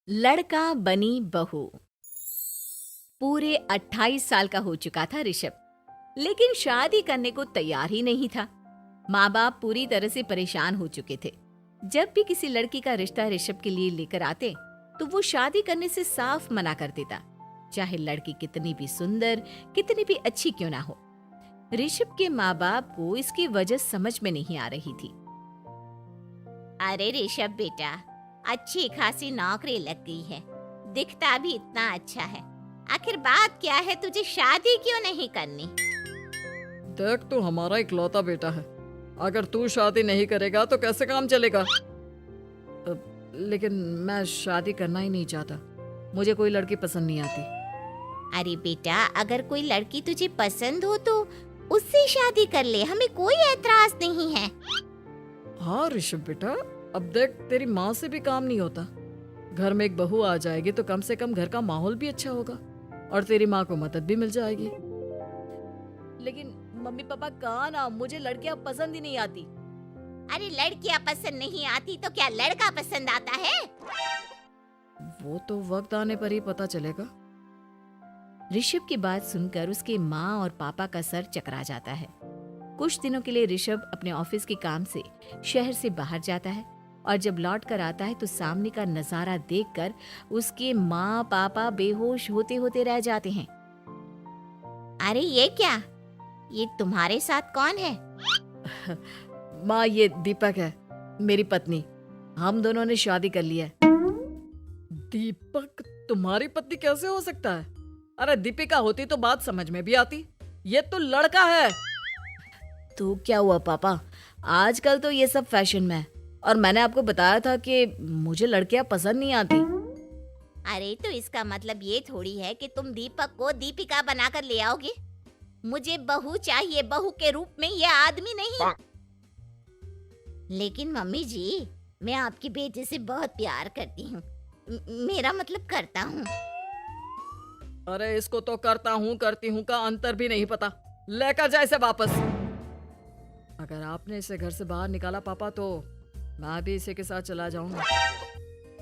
लड़का बनी बहू। पूरे 28 साल का हो चुका था ऋषभ, लेकिन शादी करने को तैयार ही नहीं था। माँ बाप पूरी तरह से परेशान हो चुके थे। जब भी किसी लड़की का रिश्ता ऋषभ के लिए लेकर आते तो वो शादी करने से साफ मना कर देता, चाहे लड़की कितनी भी सुंदर, कितनी भी अच्छी क्यों ना हो। ऋषभ के माँ बाप को इसकी वजह समझ में नहीं आ रही थी। अरे ऋषभ बेटा, अच्छी खासी नौकरी लग गई है, दिखता भी इतना अच्छा है। आखिर बात क्या है, तुझे शादी क्यों नहीं करनी? देख, तू हमारा इकलौता बेटा है। अगर तू शादी नहीं करेगा तो कैसे काम चलेगा? लेकिन मैं शादी करना ही नहीं चाहता। मुझे कोई लड़की पसंद नहीं आती। अरे बेटा, अगर कोई लड़की तुझे पसंद हो तो उससे शादी कर ले, हमें कोई ऐतराज नहीं है। हाँ ऋषभ बेटा, अब देख, तेरी माँ से भी काम नहीं होता। घर में एक बहू आ जाएगी तो कम से कम घर का माहौल भी अच्छा होगा और तेरी माँ को मदद भी मिल जाएगी। लेकिन मम्मी पापा कहाँ ना, मुझे लड़कियां पसंद ही नहीं आती। अरे लड़कियां पसंद नहीं आती तो क्या लड़का पसंद आता है? वो तो वक्त आने पर ही पता चलेगा। ऋषभ की बात सुनकर उसके माँ और पापा का सर चकरा जाता है। कुछ दिनों के लिए ऋषभ अपने ऑफिस के काम से शहर से बाहर जाता है और जब लौट कर आता है तो सामने का नजारा देखकर उसके माँ पापा बेहोश होते होते रह जाते हैं। अरे ये क्या, ये तुम्हारे साथ कौन है? माँ, ये दीपक है, मेरी पत्नी। हम दोनों ने शादी कर ली है। दीपक तुम्हारी पत्नी कैसे हो सकता है? अरे दीपिका होती तो बात समझ में भी आती। ये तो लड़का है। तो क्या हुआ पापा, आजकल तो ये सब फैशन में है और मैंने आपको बताया था कि मुझे लड़कियां पसंद नहीं आती। अरे तो इसका मतलब ये थोड़ी है कि तुम दीपक को दीपिका बनाकर ले आओगे। मुझे बहू चाहिए, बहू के रूप में, ये आदमी नहीं। लेकिन मम्मी जी, मैं आपकी बेटी से बहुत प्यार करती हूँ, मेरा मतलब करता हूँ। अरे इसको तो करता हूँ करती हूँ का अंतर भी नहीं पता। लेकर जाए इसे वापस। अगर आपने इसे घर से बाहर निकाला पापा तो मैं भी इसे के साथ चला जाऊंगा।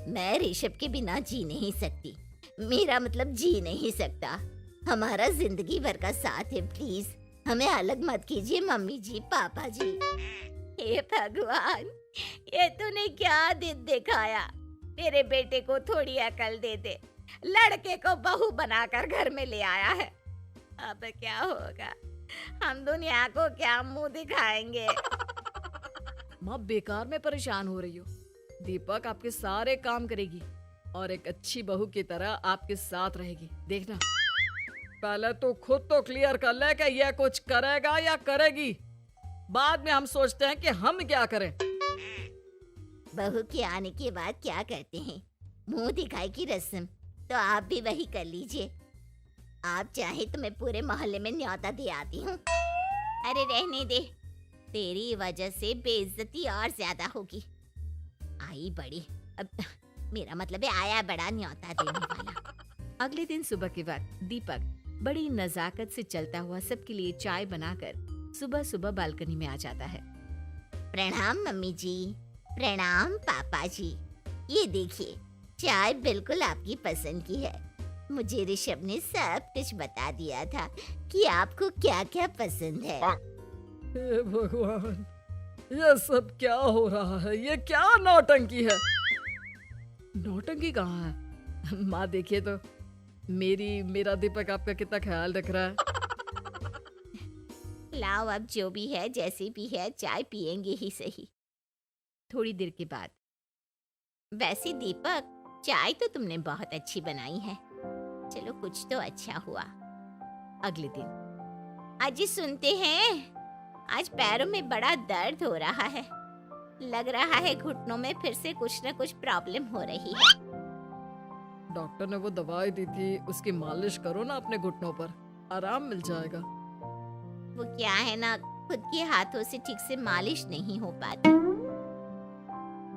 मैं ऋषभ के बिना जी नहीं सकती, मेरा मतलब जी नहीं सकता। हमारा जिंदगी भर का साथ है, प्लीज हमें अलग मत कीजिए मम्मी जी, पापा जी। हे भगवान, ये तूने क्या दिन दिखाया? तेरे बेटे को थोड़ी अकल दे दे, लड़के को बहू बनाकर घर में ले आया है। अब क्या होगा, हम दुनिया को क्या मुंह दिखाएंगे? माँ, बेकार में परेशान हो रही हो। दीपक आपके सारे काम करेगी और एक अच्छी बहू की तरह आपके साथ रहेगी, देखना। पहले तो खुद तो क्लियर कर ले कि यह कुछ करेगा या करेगी। बाद में हम सोचते हैं कि हम क्या करें। बहू के आने के बाद क्या करते हैं, मुंह दिखाई की रस्म, तो आप भी वही कर लीजिए। आप चाहे तो मैं पूरे मोहल्ले में न्योता दे आती हूँ। अरे रहने दे, तेरी वजह से बेइज्जती और ज्यादा होगी। आई बड़ी, अब मेरा मतलब है आया बड़ा न्योता देने वाला। अगले दिन सुबह के वक्त दीपक बड़ी नजाकत से चलता हुआ सबके लिए चाय बनाकर सुबह सुबह बालकनी में आ जाता है। प्रणाम मम्मी जी, प्रणाम पापा जी। ये देखिए, चाय बिल्कुल आपकी पसंद की है। मुझे ऋषभ ने सब कुछ बता दिया था कि आपको क्या क्या पसंद है। हे भगवान, ये सब क्या हो रहा है? ये क्या नौटंकी है? नौटंकी कहाँ है? माँ देखिए तो, मेरा दीपक आपका कितना ख्याल रख रहा है। लाओ, अब जो भी है, जैसी भी है, चाय पियेंगे ही सही। थोड़ी देर के बाद, वैसे दीपक, चाय तो तुमने बहुत अच्छी बनाई है। चलो, कुछ तो अच्छा हुआ। अगले दिन, अजी सुनते हैं, आज पैरों में बड़ा दर्द हो रहा है। लग रहा है घुटनों में फिर से कुछ न कुछ प्रॉब्लम हो रही है। डॉक्टर ने वो दवाई दी थी, उसकी मालिश करो ना अपने घुटनों पर, आराम मिल जाएगा। वो क्या है ना, खुद के हाथों से ठीक से मालिश नहीं हो पाती।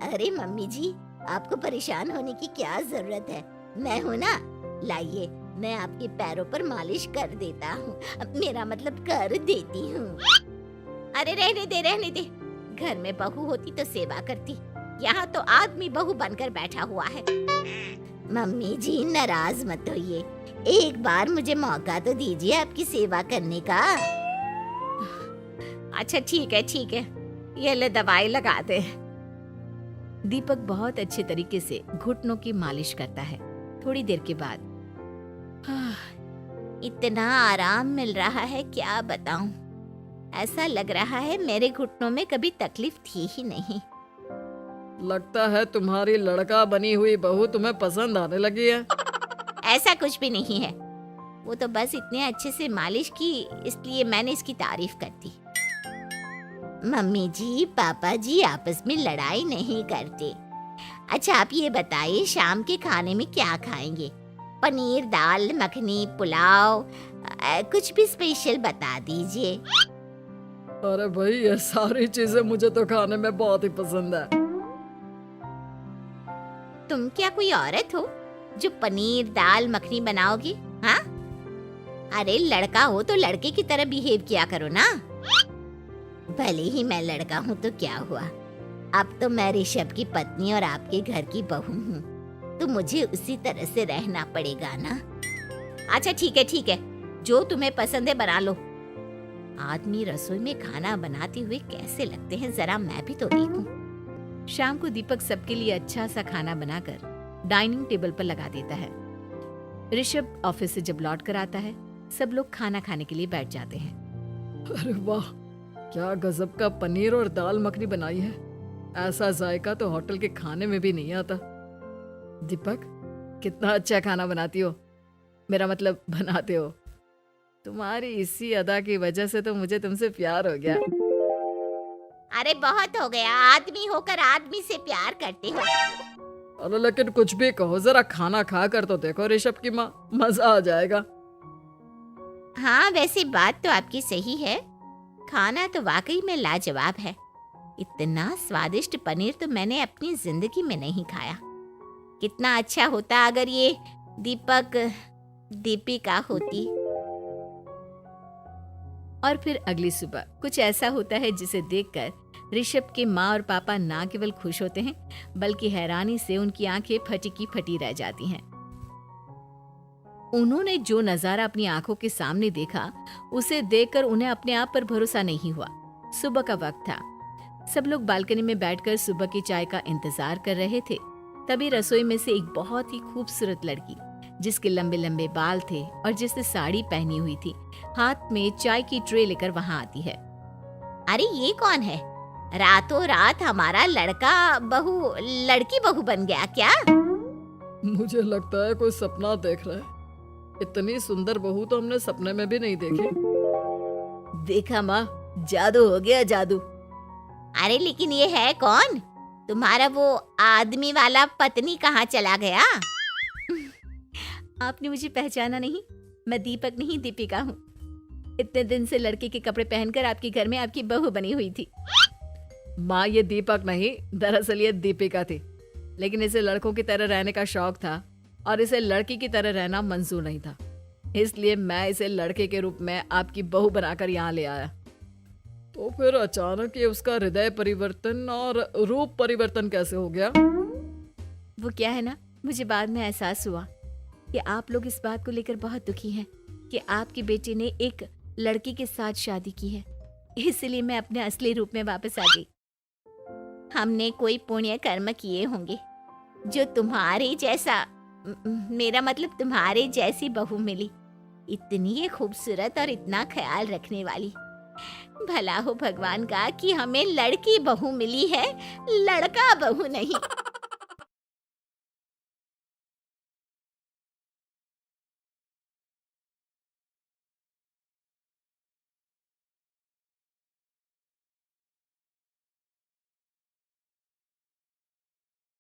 अरे मम्मी जी, आपको परेशान होने की क्या जरूरत है, मैं हूँ ना। लाइए, मैं आपके पैरों पर मालिश कर देता हूँ, मेरा मतलब कर देती हूँ। अरे रहने दे, रहने दे। घर में बहू होती तो सेवा करती, यहाँ तो आदमी बहू बनकर बैठा हुआ है। मम्मी जी नाराज मत होइए, एक बार मुझे मौका तो दीजिए आपकी सेवा करने का। अच्छा ठीक है, ये ले दवाई लगा दे। दीपक बहुत अच्छे तरीके से घुटनों की मालिश करता है। थोड़ी देर के बाद इतना आराम मिल रहा है क्या बताऊं, ऐसा लग रहा है मेरे घुटनों में कभी तकलीफ थी ही नहीं। लगता है तुम्हारी लड़का बनी हुई बहू तुम्हें पसंद आने लगी है। ऐसा कुछ भी नहीं है, वो तो बस इतने अच्छे से मालिश की इसलिए मैंने इसकी तारीफ कर दी। मम्मी जी पापा जी आपस में लड़ाई नहीं करते। अच्छा आप ये बताइए शाम के खाने में क्या खाएंगे? पनीर, दाल मखनी, पुलाव, कुछ भी स्पेशल बता दीजिए। अरे भाई ये सारी चीजें मुझे तो खाने में बहुत ही पसंद है। तुम क्या कोई औरत हो जो पनीर दाल मखनी बनाओगी? हाँ, अरे लड़का हो तो लड़के की तरह बिहेव किया करो ना। भले ही मैं लड़का हूँ तो क्या हुआ, अब तो मैं ऋषभ की पत्नी और आपके घर की बहू हूँ, तो मुझे उसी तरह से रहना पड़ेगा ना। अच्छा ठीक है, जो तुम्हें पसंद है बना लो। आदमी रसोई में खाना बनाते हुए कैसे लगते हैं, जरा मैं भी तो देखूं। शाम को दीपक सबके लिए अच्छा सा खाना बनाकर डाइनिंग टेबल पर लगा देता है। ऋषभ ऑफिस से जब लौट कर आता है, सब लोग खाना खाने के लिए बैठ जाते हैं। अरे वाह, क्या गजब का पनीर और दाल मखनी बनाई है। ऐसा जायका तो होटल के खाने में भी नहीं आता। दीपक, कितना अच्छा खाना बनाती हो, मेरा मतलब बनाते हो। तुम्हारी इसी अदा की वजह से तो मुझे तुमसे प्यार हो गया। अरे बहुत हो गया, आदमी होकर आदमी से प्यार करते हो। अरे लेकिन कुछ भी कहो, जरा खाना खा कर तो देखो ऋषभ की माँ, मजा आ जाएगा। हाँ वैसे बात तो आपकी सही है, खाना तो वाकई में लाजवाब है। इतना स्वादिष्ट पनीर तो मैंने अपनी जिंदगी में नहीं खाया। कितना अच्छा होता अगर ये दीपिका होती। और फिर अगली सुबह कुछ ऐसा होता है जिसे देखकर ऋषभ के माँ और पापा ना केवल खुश होते हैं बल्कि हैरानी से उनकी आंखें फटी की फटी रह जाती हैं। उन्होंने जो नजारा अपनी आंखों के सामने देखा उसे देखकर उन्हें अपने आप पर भरोसा नहीं हुआ। सुबह का वक्त था, सब लोग बालकनी में बैठकर सुबह की चाय का इंतजार कर रहे थे। तभी रसोई में से एक बहुत ही खूबसूरत लड़की, जिसके लंबे लंबे बाल थे और जिसने साड़ी पहनी हुई थी, हाथ में चाय की ट्रे लेकर वहां आती है। अरे ये कौन है? रातों रात हमारा लड़की बहू बन गया क्या? मुझे लगता है कोई सपना देख रहा है। इतनी सुंदर बहू तो हमने सपने में भी नहीं देखी। देखा माँ, जादू हो गया, जादू। अरे लेकिन ये है कौन? तुम्हारा वो आदमी वाला पत्नी कहाँ चला गया? आपने मुझे पहचाना नहीं? मैं दीपक नहीं, दीपिका हूँ। इतने दिन से लड़के के कपड़े पहनकर आपके घर में आपकी बहू बनी हुई थी। माँ ये दीपक नहीं, दरअसल ये दीपिका थी, लेकिन इसे लड़कों की तरह रहने का शौक था और इसे लड़की की तरह रहना मंजूर नहीं था, इसलिए मैं इसे लड़के के रूप में आपकी बहू बनाकर यहाँ ले आया। तो फिर अचानक ये उसका हृदय परिवर्तन और रूप परिवर्तन कैसे हो गया? वो क्या है ना, मुझे बाद में एहसास हुआ कि आप लोग इस बात को लेकर बहुत दुखी हैं कि आपकी बेटी ने एक लड़की के साथ शादी की है, इसलिए मैं अपने असली रूप में वापस आ गई। हमने कोई पुण्य कर्म किए होंगे जो तुम्हारे जैसा, मेरा मतलब तुम्हारे जैसी बहू मिली, इतनी खूबसूरत और इतना ख्याल रखने वाली। भला हो भगवान का कि हमें लड़की बहू मिली है, लड़का बहू नहीं।